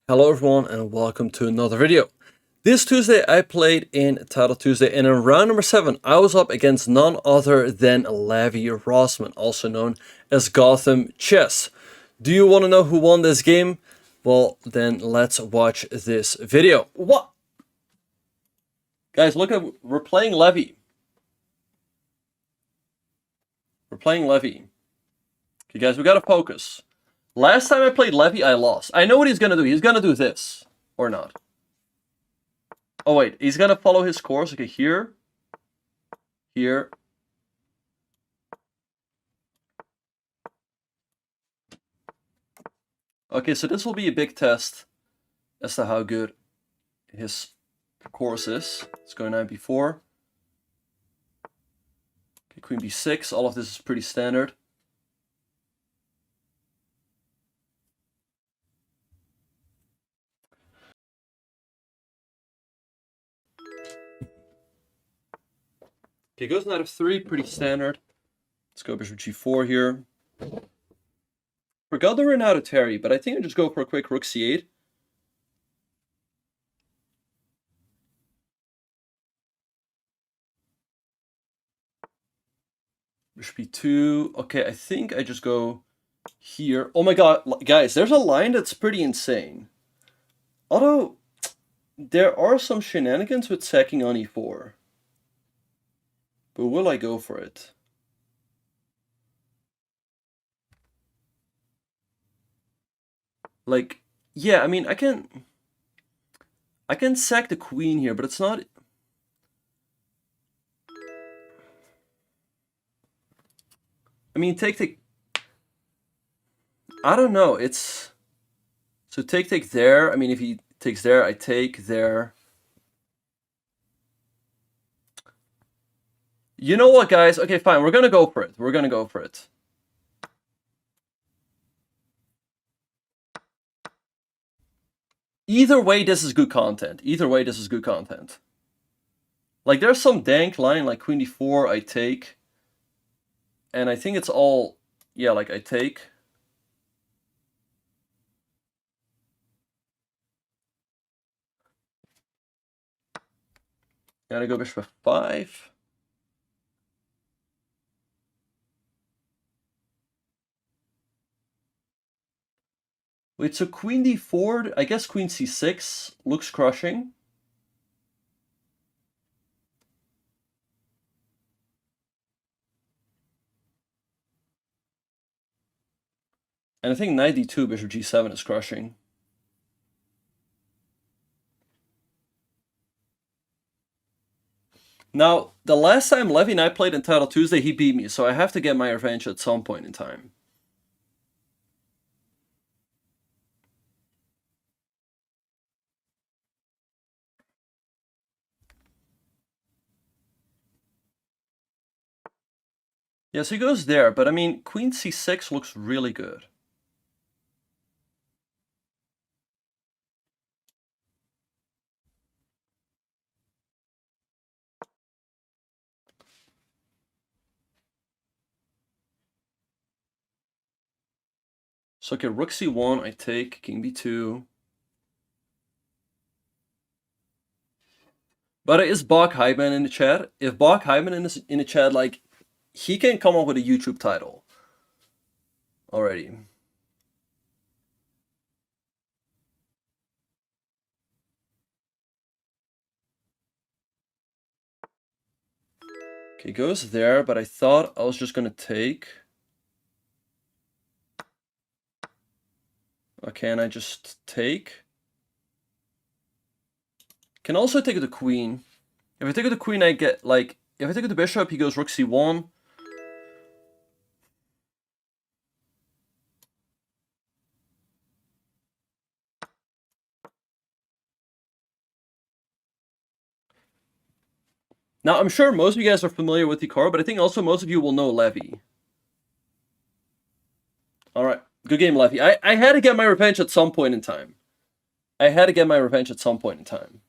Hello everyone and welcome to another video. This Tuesday I played in Title Tuesday, and in round number 7 I was up against none other than Levy Rozman, also known as GothamChess. Do you want to know who won this game? Well, then let's watch this video. What? Guys, look at, we're playing Levy. We're playing Levy. Okay guys, we gotta focus. Last time I played Levy, I lost. I know what he's gonna do. He's gonna do this. Or not. Oh wait, he's gonna follow his course. Okay, here. Here. Okay, so this will be a big test as to how good his course is. Let's go knight b4. Okay, queen b6. All of this is pretty standard. Okay, goes knight f3, pretty standard. Let's go bishop g4 here. Forgot to learn how to tarry, but I think I just go for a quick rook c8. Bishop b2. Okay, I think I just go here. Oh my god, guys, there's a line that's pretty insane. Although, there are some shenanigans with sacking on e4. But will I go for it? Like, yeah, I mean, I can sack the queen here, but it's not... I mean, take... I don't know, it's... So take there. I mean, if he takes there, I take there. You know what, guys? Okay, fine, we're gonna go for it. We're gonna go for it. Either way, this is good content. Either way, this is good content. Like, there's some dank line, like queen d4, I take. And I think it's all, yeah, like I take. Gotta go bishop f5. Wait, so queen d4, I guess queen c6 looks crushing. And I think knight d2, bishop g7 is crushing. Now, the last time Levy and I played in Title Tuesday, he beat me, so I have to get my revenge at some point in time. Yeah, so he goes there, but I mean, queen c6 looks really good. So okay, rook c1, I take, king b2. But is Bok Hyman in the chat? If Bok Hyman is in the chat, like, he can come up with a YouTube title already. Okay, goes there, but I thought I was just gonna take. Okay, and I just take. Can also take the queen. If I take the queen, I get, like, if I take the bishop, he goes rook c1. Now, I'm sure most of you guys are familiar with the card, but I think also most of you will know Levy. Alright, good game, Levy. I had to get my revenge at some point in time. I had to get my revenge at some point in time.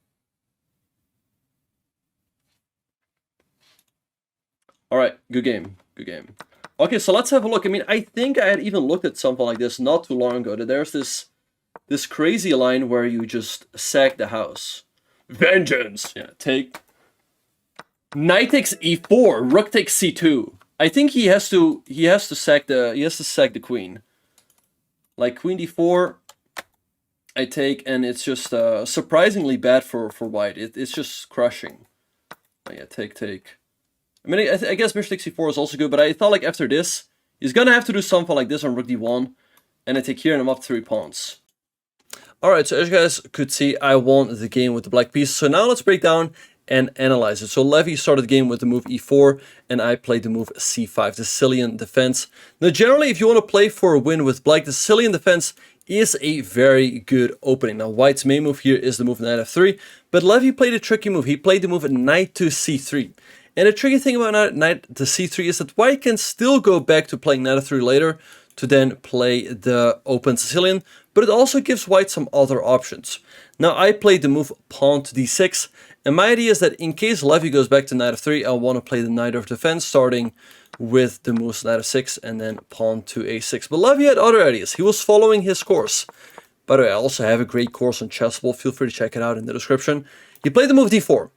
Alright, good game. Good game. Okay, so let's have a look. I mean, I think I had even looked at something like this not too long ago. There's this this crazy line where you just sack the house. Vengeance! Yeah, take. Knight takes e4, rook takes c2. I think he has to sack the queen. Like queen d4, I take, and it's just surprisingly bad for white. It's just crushing. Oh, yeah, take. I mean, I guess bishop takes c4 is also good, but I thought like after this, he's gonna have to do something like this on rook d1, and I take here and I'm up 3 pawns. Alright, so as you guys could see, I won the game with the black piece. So now let's break down and analyze it. So Levy started the game with the move e4, and I played the move c5, the Sicilian defense. Now generally, if you want to play for a win with black, the Sicilian defense is a very good opening. Now white's main move here is the move knight f3, but Levy played a tricky move. He played the move knight to c3. And the tricky thing about knight to c3 is that white can still go back to playing knight f3 later, to then play the open Sicilian, but it also gives white some other options. Now I played the move pawn to d6, and my idea is that in case Levy goes back to knight f3, I want to play the knight of defense, starting with the moves knight f6 and then pawn to a6. But Levy had other ideas. He was following his course. By the way, I also have a great course on Chessable. Feel free to check it out in the description. He played the move d4.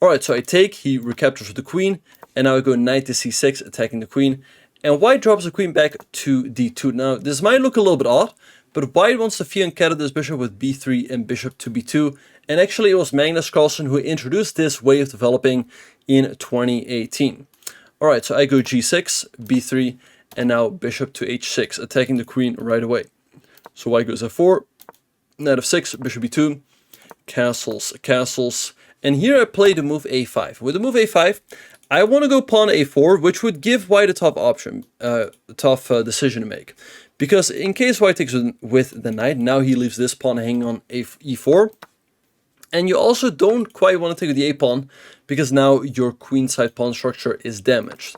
Alright, so I take, he recaptures with the queen, and now I go knight to c6, attacking the queen. And white drops the queen back to d2. Now, this might look a little bit odd, but white wants to fianchetto this bishop with b3 and bishop to b2. And actually, it was Magnus Carlsen who introduced this way of developing in 2018. Alright, so I go g6, b3, and now bishop to h6, attacking the queen right away. So white goes f4, knight f6, bishop b2, castles. And here I play the move a5. With the move a5, I want to go pawn a4, which would give white a tough option, tough decision to make. Because in case white takes with the knight, now he leaves this pawn hanging on e4. And you also don't quite want to take with the a-pawn, because now your queenside pawn structure is damaged.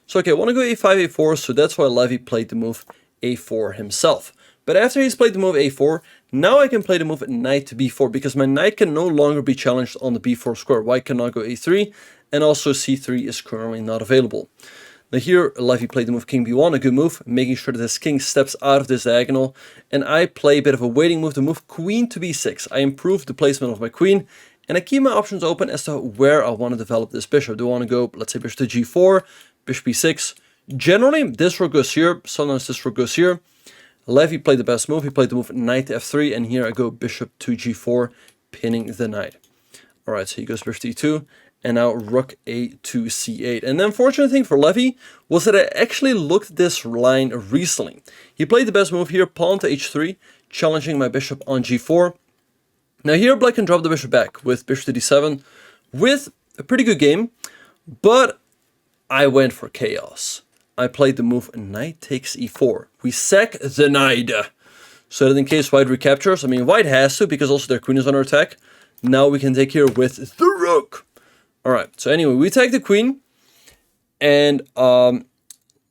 So okay, I want to go a5, a4, so that's why Levy played the move a4 himself. But after he's played the move a4, now I can play the move knight to b4, because my knight can no longer be challenged on the b4 square. White cannot go a3, and also c3 is currently not available. Now here, Levy played the move king b1, a good move, making sure that his king steps out of this diagonal, and I play a bit of a waiting move, the move queen to b6. I improve the placement of my queen, and I keep my options open as to where I want to develop this bishop. Do I want to go, let's say, bishop to g4, bishop b6? Generally, this rook goes here, sometimes this rook goes here. Levy played the best move. He played the move knight to f3, and here I go bishop to g4, pinning the knight. Alright, so he goes bishop to e2, and now rook a to c8. And the unfortunate thing for Levy was that I actually looked at this line recently. He played the best move here, pawn to h3, challenging my bishop on g4. Now here black can drop the bishop back with bishop to d7 with a pretty good game, but I went for chaos. I played the move knight takes e4. We sack the knight. So that in case white recaptures, I mean white has to because also their queen is under attack. Now we can take here with the rook. Alright, so anyway, we take the queen. And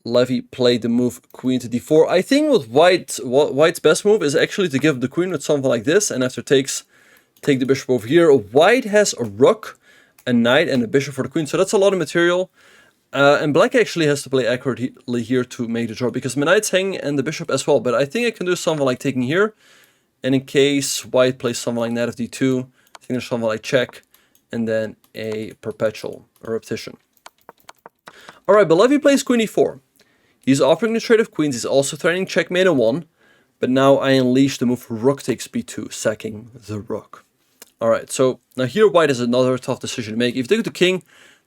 Levy played the move queen to d4. I think with white's best move is actually to give the queen with something like this. And after takes, take the bishop over here. White has a rook, a knight, and a bishop for the queen. So that's a lot of material. And black actually has to play accurately here to make the draw, because my knight's hanging and the bishop as well. But I think I can do something like taking here. And in case white plays something like knight of d2, I think there's something like check, and then a perpetual, a repetition. Alright, but Levy plays queen e4. He's offering the trade of queens. He's also threatening checkmate on 1. But now I unleash the move rook takes b2, sacking the rook. Alright, so now here white has another tough decision to make. If you take the king,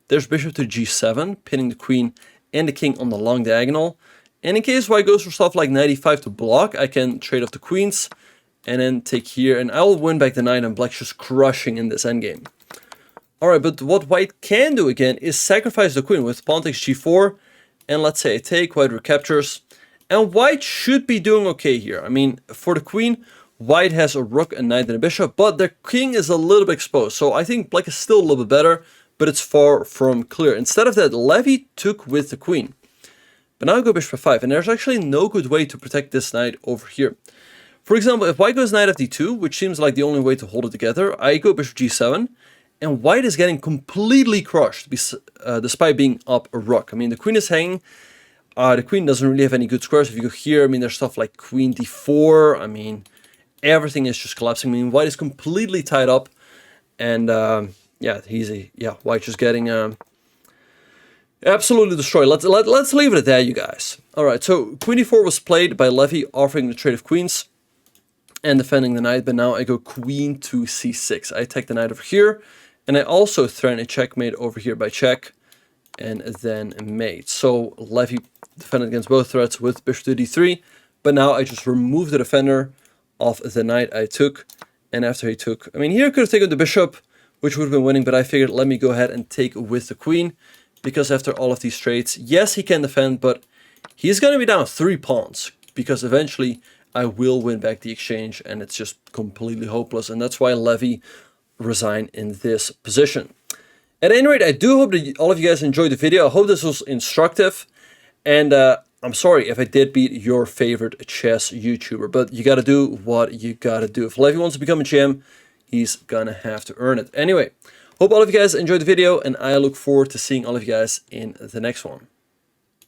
there's bishop to g7, pinning the queen and the king on the long diagonal. And in case white goes for stuff like knight e5 to block, I can trade off the queens and then take here. And I will win back the knight, and black's just crushing in this endgame. Alright, but what white can do again is sacrifice the queen with pawn takes g4. And let's say I take, white recaptures. And white should be doing okay here. I mean, for the queen, white has a rook, a knight, and a bishop. But their king is a little bit exposed. So I think black is still a little bit better, but it's far from clear. Instead of that, Levy took with the queen. But now I go bishop f5, and there's actually no good way to protect this knight over here. For example, if white goes knight f d2, which seems like the only way to hold it together, I go bishop g7, and white is getting completely crushed despite being up a rook. I mean, the queen is hanging. The queen doesn't really have any good squares. If you go here, I mean, there's stuff like queen d4. I mean, everything is just collapsing. I mean, white is completely tied up, and yeah, white just getting absolutely destroyed. Let's leave it at that, you guys. All right, so queen e4 was played by Levy, offering the trade of queens and defending the knight, but now I go queen to c6. I take the knight over here, and I also threaten a checkmate over here by check, and then mate. So Levy defended against both threats with bishop to d3, but now I just remove the defender of the knight I took, and after he took, I mean, here I could have taken the bishop, which would have been winning, but I figured let me go ahead and take with the queen, because after all of these trades, yes, he can defend, but he's going to be down 3 pawns, because eventually I will win back the exchange, and it's just completely hopeless, and that's why Levy resigned in this position. At any rate, I do hope that all of you guys enjoyed the video. I hope this was instructive, and I'm sorry if I did beat your favorite chess YouTuber, but you got to do what you got to do. If Levy wants to become a GM, he's going to have to earn it. Anyway, hope all of you guys enjoyed the video, and I look forward to seeing all of you guys in the next one.